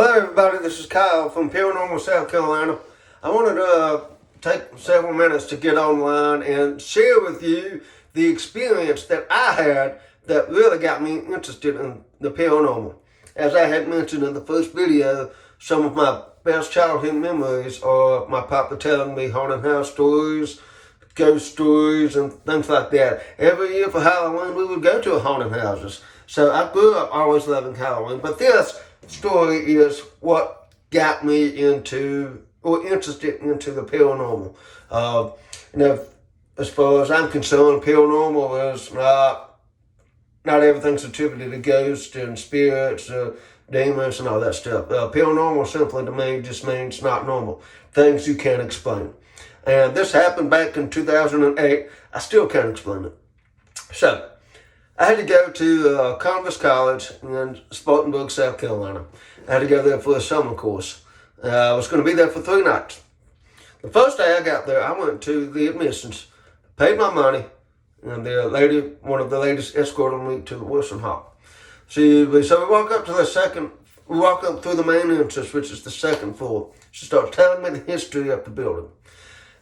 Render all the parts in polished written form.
Hello everybody, this is Kyle from Paranormal, South Carolina. I wanted to take several minutes to get online and share with you the experience that I had that really got me interested in the paranormal. As I had mentioned in the first video, some of my best childhood memories are my papa telling me haunted house stories, ghost stories, and things like that. Every year for Halloween, we would go to haunted houses. So I grew up always loving Halloween, but this story is what got me into or interested into the paranormal. As far as I'm concerned, paranormal is not everything's attributed to ghosts and spirits, demons, and all that stuff. Paranormal simply to me just means not normal, things you can't explain. And this happened back in 2008. I still can't explain it. So I had to go to Converse College in Spartanburg, South Carolina. I had to go there for a summer course. I was going to be there for 3 nights. The first day I got there, I went to the admissions, paid my money, and one of the ladies escorted me to the Wilson Hall. So we walk up through the main entrance, which is the second floor. She starts telling me the history of the building.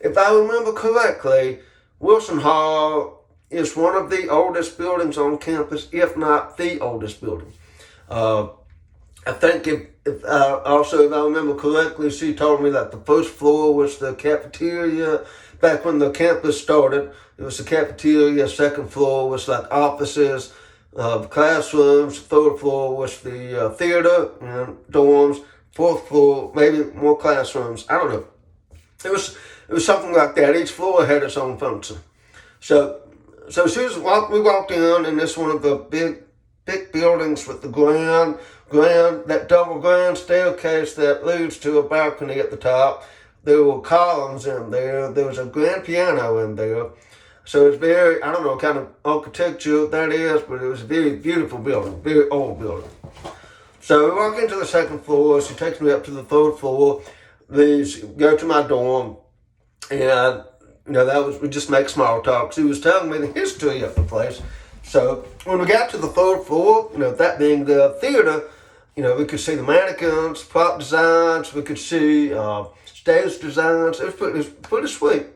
If I remember correctly, Wilson Hall is one of the oldest buildings on campus, if not the oldest building. I think if I remember correctly, she told me that the first floor was the cafeteria. Back when the campus started, it was the cafeteria. Second floor was like offices, classrooms. Third floor was the theater and dorms. Fourth floor, maybe more classrooms. I don't know. It was something like that. Each floor had its own function. So we walked in, and this one of the big buildings with the that double grand staircase that leads to a balcony at the top. There were columns in there. There was a grand piano in there. So it's very, I don't know what kind of architecture that is, but it was a very beautiful building, very old building. So we walk into the second floor. She takes me up to the third floor. We go to my dorm, and we just make small talk. She was telling me the history of the place. So when we got to the third floor, that being the theater, we could see the mannequins, prop designs, we could see stage designs. It was pretty sweet.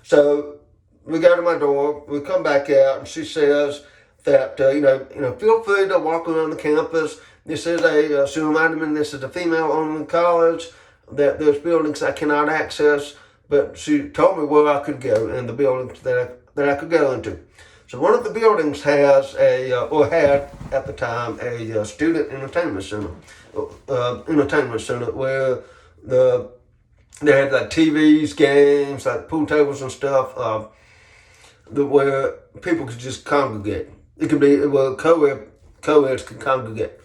So we go to my dorm, we come back out, and she says that, feel free to walk around the campus. She reminded me this is a female-only college, that there's buildings I cannot access, but she told me where I could go and the buildings that I could go into. So one of the buildings had at the time a student entertainment center, where they had like TVs, games, like pool tables and stuff, where people could just congregate. It could be where co-eds could congregate.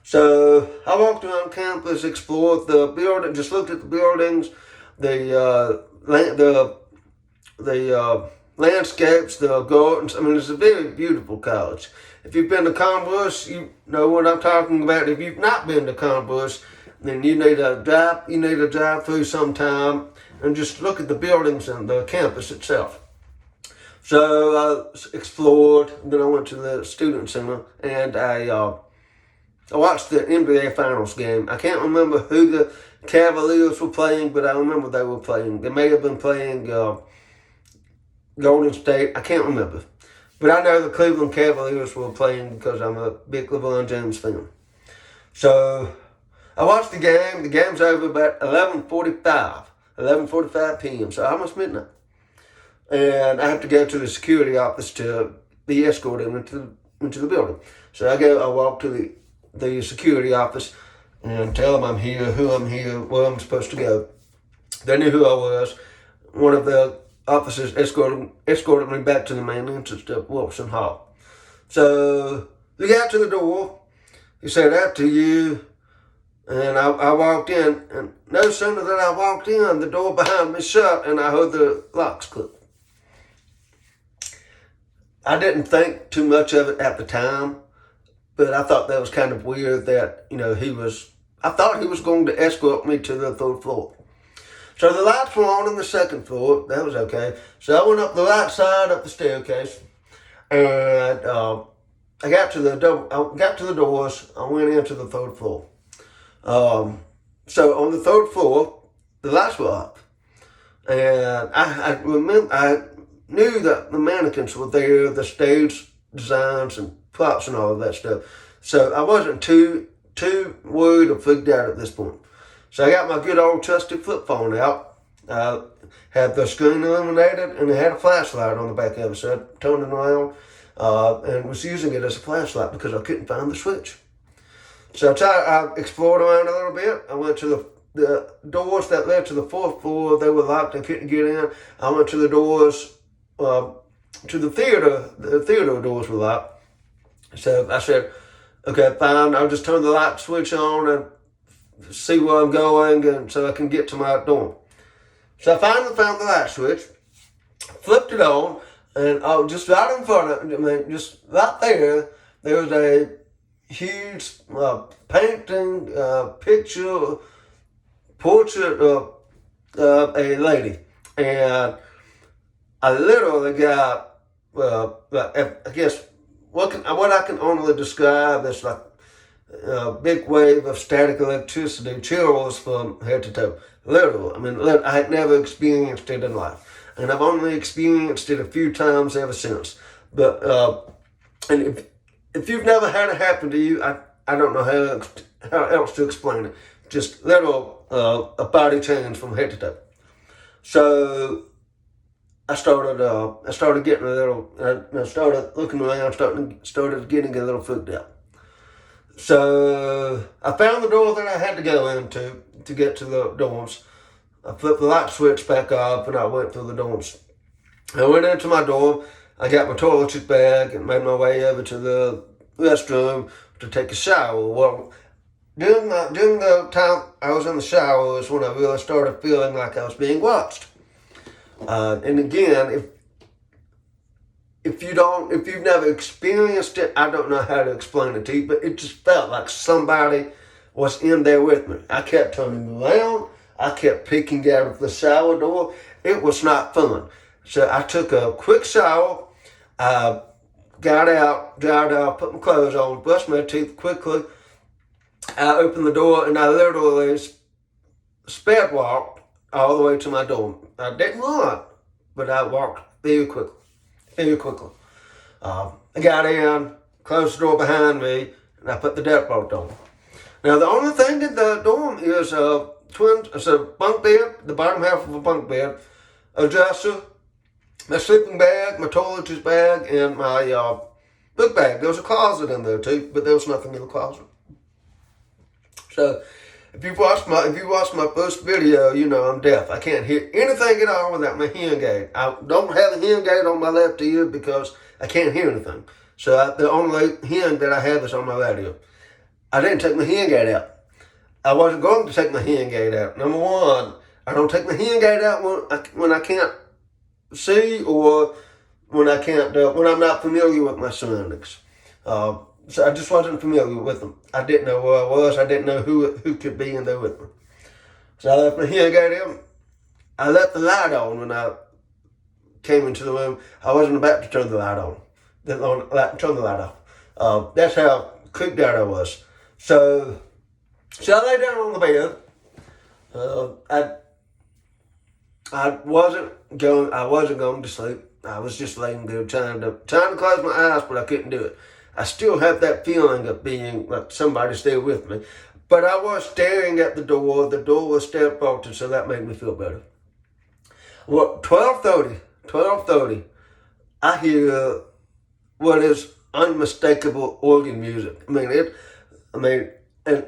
So I walked around campus, explored the building, just looked at the buildings, the landscapes, the gardens. I mean, it's a very beautiful college. If you've been to Converse, you know what I'm talking about. If you've not been to Converse, then you need to drive through sometime and just look at the buildings and the campus itself. So I explored, then I went to the student center, and I watched the NBA Finals game. I can't remember who the Cavaliers were playing, but I remember they were playing. They may have been playing Golden State. I can't remember. But I know the Cleveland Cavaliers were playing because I'm a big LeBron James fan. So I watched the game. The game's over about 11:45 p.m., so almost midnight. And I have to go to the security office to be escorted into the building. So I walk to the security office and tell them I'm here, who I'm here, where I'm supposed to go. They knew who I was. One of the officers escorted me back to the main entrance to Wilson Hall. So we got to the door. He said, "After you." And I walked in, and no sooner than I walked in, the door behind me shut, and I heard the locks click. I didn't think too much of it at the time, but I thought that was kind of weird that, I thought he was going to escort me to the third floor. So the lights were on the second floor. That was okay. So I went up the right side up the staircase, and I got to the doors. I went into the third floor. So on the third floor, the lights were up. And I remember, I knew that the mannequins were there, the stage designs and props and all of that stuff. So I wasn't too worried or freaked out at this point. So I got my good old trusty flip phone out. Had the screen illuminated, and it had a flashlight on the back of it. So I turned it around and was using it as a flashlight because I couldn't find the switch. So I explored around a little bit. I went to the doors that led to the fourth floor. They were locked. I couldn't get in. I went to the doors to the theater. The theater doors were locked. So I said, okay, fine. I'll just turn the light switch on and see where I'm going, and so I can get to my dorm. So I finally found the light switch, flipped it on, and just right in front of me, just right there was a huge painting, picture, portrait of a lady. And I literally got, I guess, what I can only describe as like a big wave of static electricity, chills from head to toe. Literally. I mean, I had never experienced it in life. And I've only experienced it a few times ever since. But, and if you've never had it happen to you, I don't know how else to explain it. Just literal a body change from head to toe. So I started getting a little, I started looking around, started getting a little freaked out. So I found the door that I had to go into to get to the dorms. I flipped the light switch back up and I went through the dorms. I went into my dorm. I got my toiletries bag and made my way over to the restroom to take a shower. Well, during the time I was in the shower is when I really started feeling like I was being watched. And again, if you've never experienced it, I don't know how to explain it to you, but it just felt like somebody was in there with me. I kept turning around. I kept peeking out of the shower door. It was not fun. So I took a quick shower. I got out, dried out, put my clothes on, brushed my teeth quickly. I opened the door and I literally sped walked all the way to my dorm. I didn't run, but I walked very quickly. I got in, closed the door behind me, and I put the deadbolt on. Now, the only thing in the dorm is it's a bunk bed, the bottom half of a bunk bed, a dresser, my sleeping bag, my toiletries bag, and my book bag. There was a closet in there too, but there was nothing in the closet. So, if you watched my first video, you know I'm deaf. I can't hear anything at all without my hearing aid. I don't have a hearing aid on my left ear because I can't hear anything. So the only hearing that I have is on my radio. I didn't take my hearing aid out. I wasn't going to take my hearing aid out. Number one, I don't take my hearing aid out when I can't see or when I'm not familiar with my surroundings. So I just wasn't familiar with them. I didn't know where I was. I didn't know who could be in there with me. So I left my hearing aid in. I left the light on when I came into the room. I wasn't about to turn the light on. Turn the light off. That's how creeped out I was. So I lay down on the bed. I wasn't going to sleep. I was just laying there trying to close my eyes, but I couldn't do it. I still have that feeling of being like somebody's there with me. But I was staring at the door. The door was step bolted, so that made me feel better. Well, 12:30, I hear what is unmistakable organ music. And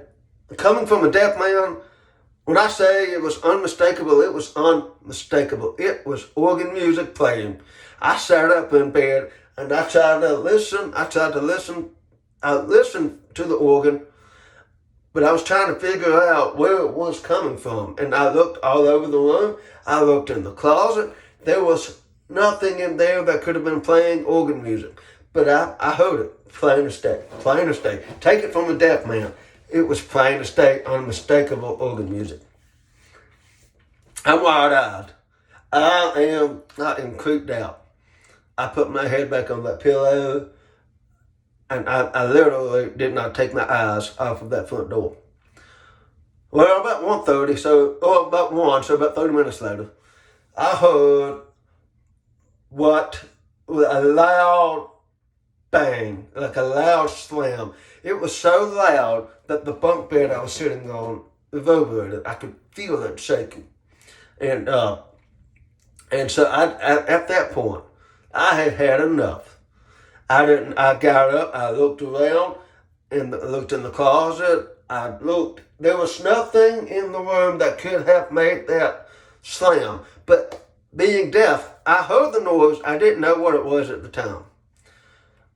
coming from a deaf man, when I say it was unmistakable, it was unmistakable. It was organ music playing. I sat up in bed and I tried to listen. I listened to the organ, but I was trying to figure out where it was coming from. And I looked all over the room. I looked in the closet. There was nothing in there that could have been playing organ music. But I heard it, plain as day. Take it from a deaf man. It was plain as day, unmistakable organ music. I'm wide-eyed. I am creeped out. I put my head back on that pillow, and I literally did not take my eyes off of that front door. Well, about 1:30, about 1, so about 30 minutes later, I heard what a loud bang, like a loud slam. It was so loud that the bunk bed I was sitting on reverberated. I could feel it shaking. And so at that point, I had had enough. I got up, I looked around, and looked in the closet. I looked. There was nothing in the room that could have made that slam. But being deaf, I heard the noise. I didn't know what it was at the time.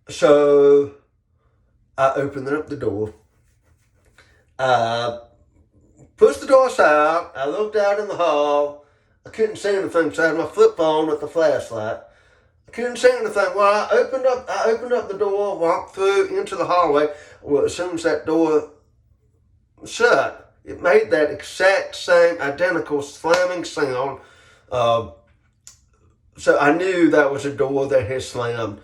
So I opened up the door. I pushed the door aside. I looked out in the hall. I couldn't see anything, so I had my flip phone with the flashlight. I couldn't see anything. Well, I opened up the door, walked through into the hallway. Well, as soon as that door shut, it made that exact same identical slamming sound. So I knew that was a door that had slammed.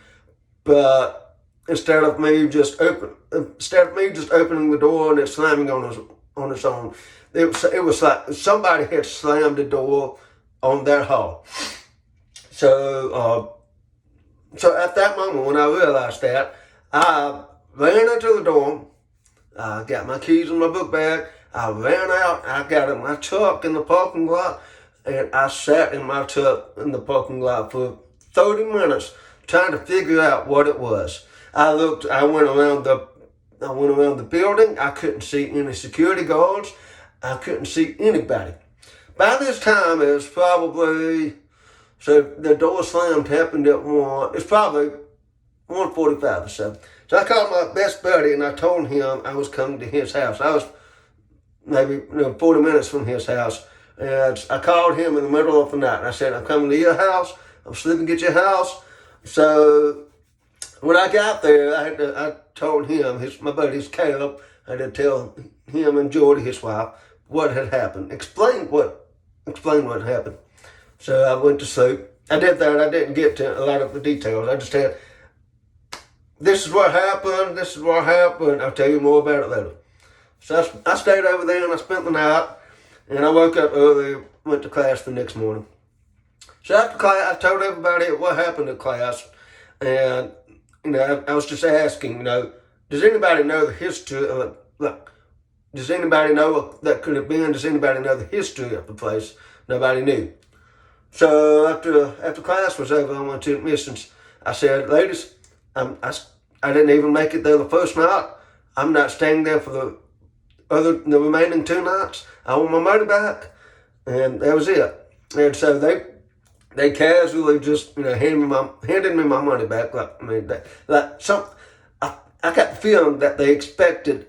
But instead of me just opening the door and it slamming on its own, it was like somebody had slammed the door on that hall. So at that moment when I realized that, I ran into the door. I got my keys in my book bag. I ran out. I got in my truck in the parking lot, and I sat in my truck in the parking lot for 30 minutes trying to figure out what it was. I went around the building. I couldn't see any security guards. I couldn't see anybody. By this time, it was probably, so the door slammed happened at 1. It's probably 1:45 or so. So I called my best buddy and I told him I was coming to his house. I was maybe 40 minutes from his house. And I called him in the middle of the night. And I said, I'm coming to your house. I'm sleeping at your house. So when I got there, I told him, my buddy's Caleb, I had to tell him and Jordy, his wife, what had happened. Explain what happened. So I went to sleep. I did that. I didn't get to a lot of the details. I just had, this is what happened. I'll tell you more about it later. So I stayed over there and I spent the night. And I woke up early, went to class the next morning. So after class, I told everybody what happened at class. And, I was just asking, does anybody know the history of it? Does anybody know what that could have been? Does anybody know the history of the place? Nobody knew. So after class was over, I went to admissions. I said, ladies, I didn't even make it there the first night. I'm not staying there for the remaining 2 nights. I want my money back. And that was it. And so they casually just, handed me my money back. I got the feeling that they expected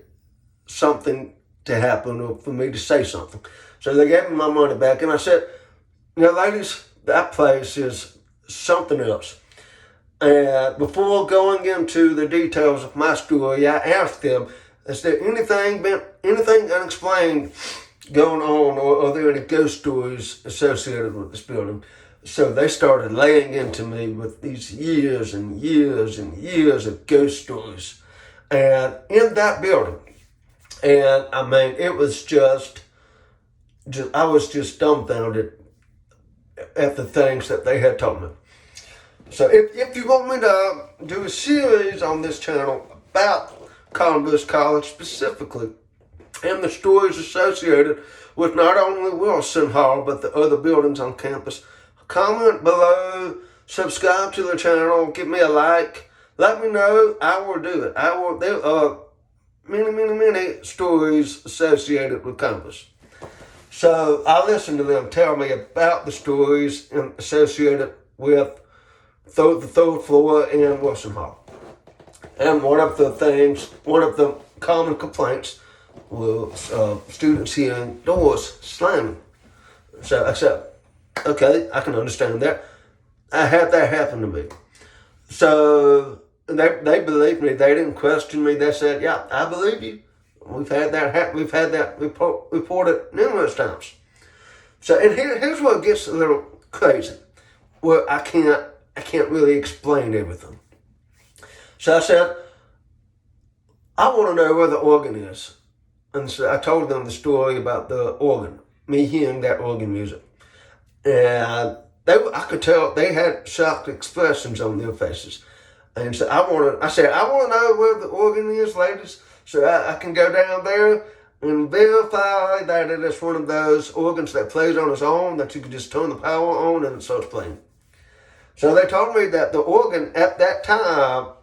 something to happen or for me to say something. So they gave me my money back, and I said, ladies, that place is something else. And before going into the details of my story, I asked them, is there anything unexplained going on, or are there any ghost stories associated with this building? So they started laying into me with these years and years and years of ghost stories. And in that building, and it was just I was just dumbfounded at the things that they had told me. So if you want me to do a series on this channel about Columbus College specifically, and the stories associated with not only Wilson Hall, but the other buildings on campus, comment below, subscribe to the channel, give me a like, let me know. I will do it. There are many stories associated with campus. So I listen to them tell me about the stories associated with the third floor in Wilson Hall. And one of the common complaints was students hearing doors slamming. So I said, okay, I can understand that. I had that happen to me. So they believed me. They didn't question me. They said, yeah, I believe you. We've had that reported numerous times. So, and here's where it gets a little crazy, where I can't really explain everything. So I said, I want to know where the organ is. and so I told them the story about the organ, me hearing that organ music. And I could tell they had shocked expressions on their faces. And so I said, I want to know where the organ is, ladies, so I can go down there and verify that it is one of those organs that plays on its own, that you can just turn the power on and it starts playing. So they told me that the organ at that time,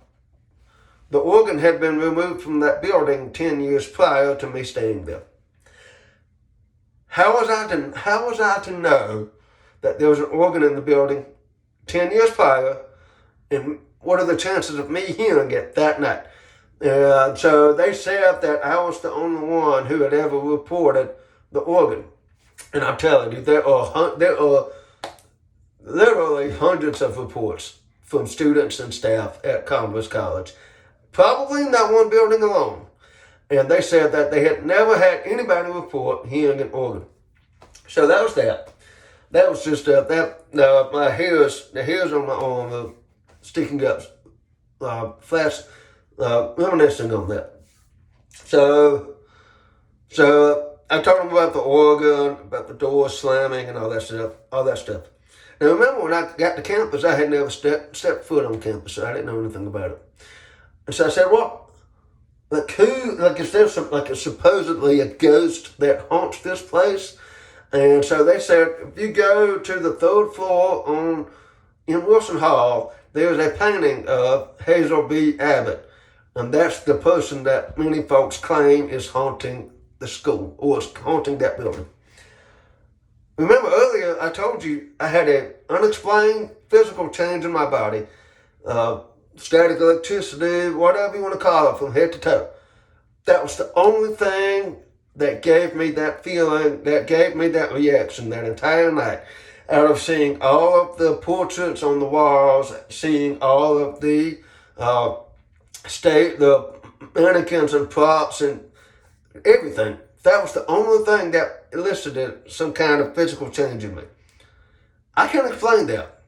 the organ had been removed from that building 10 years prior to me staying there. How was I to know that there was an organ in the building 10 years prior, and what are the chances of me hearing it that night? So they said that I was the only one who had ever reported the organ. And I'm telling you, there are literally hundreds of reports from students and staff at Converse College, probably in that one building alone. And they said that they had never had anybody report hearing an organ. So that was that. That was just my hairs, the hairs on my arm are sticking up, reminiscing on that. So I told them about the organ, about the door slamming, and all that stuff. Now remember, when I got to campus, I had never stepped foot on campus, so I didn't know anything about it. And so I said, "What? Is there supposedly a ghost that haunts this place?" And so they said, if you go to the third floor in Wilson Hall, there's a painting of Hazel B. Abbott. And that's the person that many folks claim is haunting the school, or is haunting that building. Remember earlier I told you I had an unexplained physical change in my body, static electricity, whatever you want to call it, from head to toe. That was the only thing that gave me that feeling, that gave me that reaction that entire night. Out of seeing all of the portraits on the walls, seeing all of the the mannequins and props and everything, that was the only thing that elicited some kind of physical change in me. I can't explain that.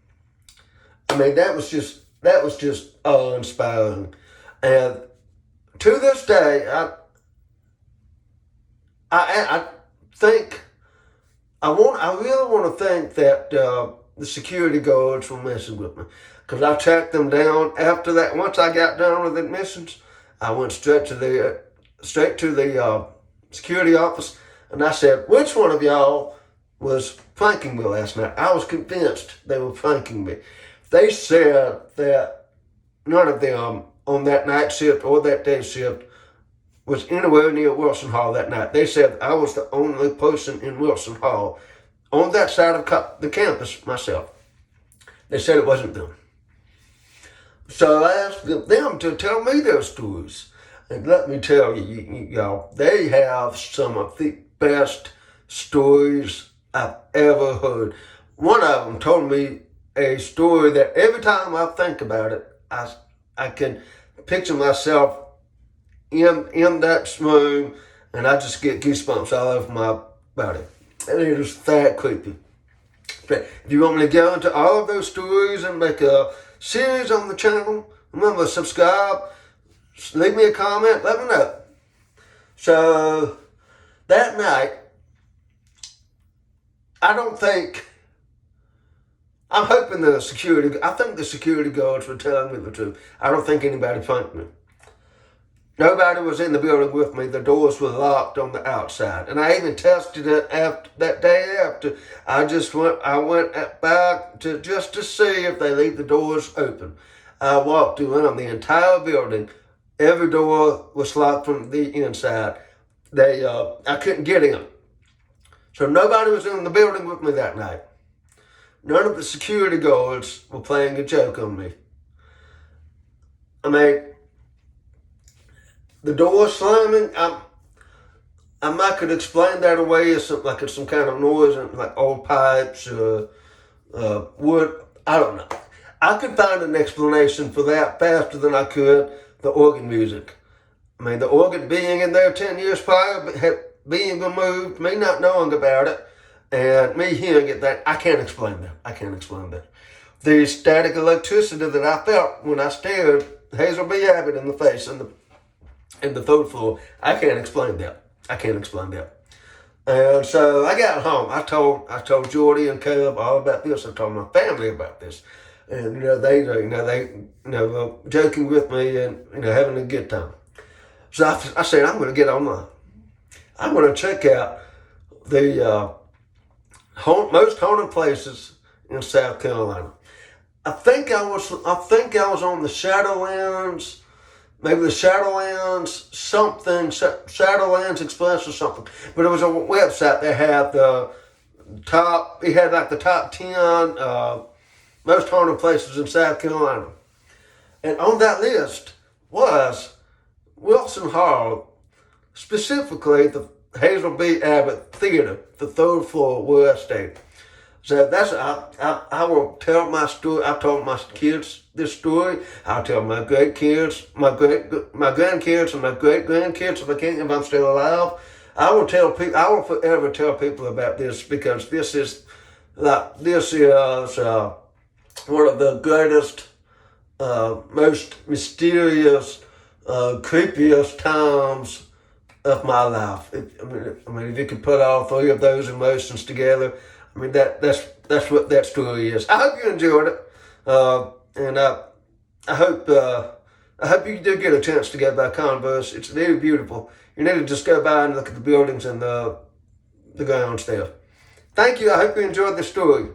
I mean, that was just awe-inspiring. And to this day, I think I really want to think that the security guards were messing with me, because I tracked them down after that. Once I got done with admissions, I went straight to the security office, and I said, "Which one of y'all was pranking me last night?" I was convinced they were pranking me. They said that none of them on that night shift or that day shift was anywhere near Wilson Hall that night. They said I was the only person in Wilson Hall on that side of the campus myself. They said it wasn't them. So I asked them to tell me their stories. And let me tell you, y'all, they have some of the best stories I've ever heard. One of them told me a story that every time I think about it, I can picture myself in that room, and I just get goosebumps all over my body. And it is that creepy. But if you want me to go into all of those stories and make a series on the channel, remember, subscribe, leave me a comment, let me know. So that night, I think the security guards were telling me the truth. I don't think anybody pranked me. Nobody was in the building with me. The doors were locked on the outside. And I even tested it that day after. I went back just to see if they leave the doors open. I walked around the entire building. Every door was locked from the inside. I couldn't get in. So nobody was in the building with me that night. None of the security guards were playing a joke on me. I mean, the door slamming, I could explain that away as some kind of noise, like old pipes or wood. I don't know. I could find an explanation for that faster than I could the organ music. I mean, the organ being in there 10 years prior, being removed, me not knowing about it, and me hearing it, that I can't explain that. The static electricity that I felt when I stared Hazel B. Abbott in the face in the third floor, I can't explain that. I can't explain that. And so I got home. I told Jordy and Caleb all about this. I told my family about this, and they joking with me and having a good time. So I said I'm going to get online. I'm going to check out the most haunted places in South Carolina. I think I was on the Shadowlands, maybe the Shadowlands something, Shadowlands Express or something. But it was a website that had the top. It had like the top 10 most haunted places in South Carolina, and on that list was Wilson Hall, specifically the Hazel B. Abbott Theater, the third floor where I stayed. So I will tell my story. I told my kids this story. I'll tell my grandkids, my grandkids, and my great grandkids if I'm still alive. I will forever tell people about this because this is one of the greatest, most mysterious, creepiest times of my life. If you could put all three of those emotions together, that's what that story is. I hope you enjoyed it, and I hope you do get a chance to go by Converse. It's very beautiful. You need to just go by and look at the buildings and the grounds there. Thank you. I hope you enjoyed the story.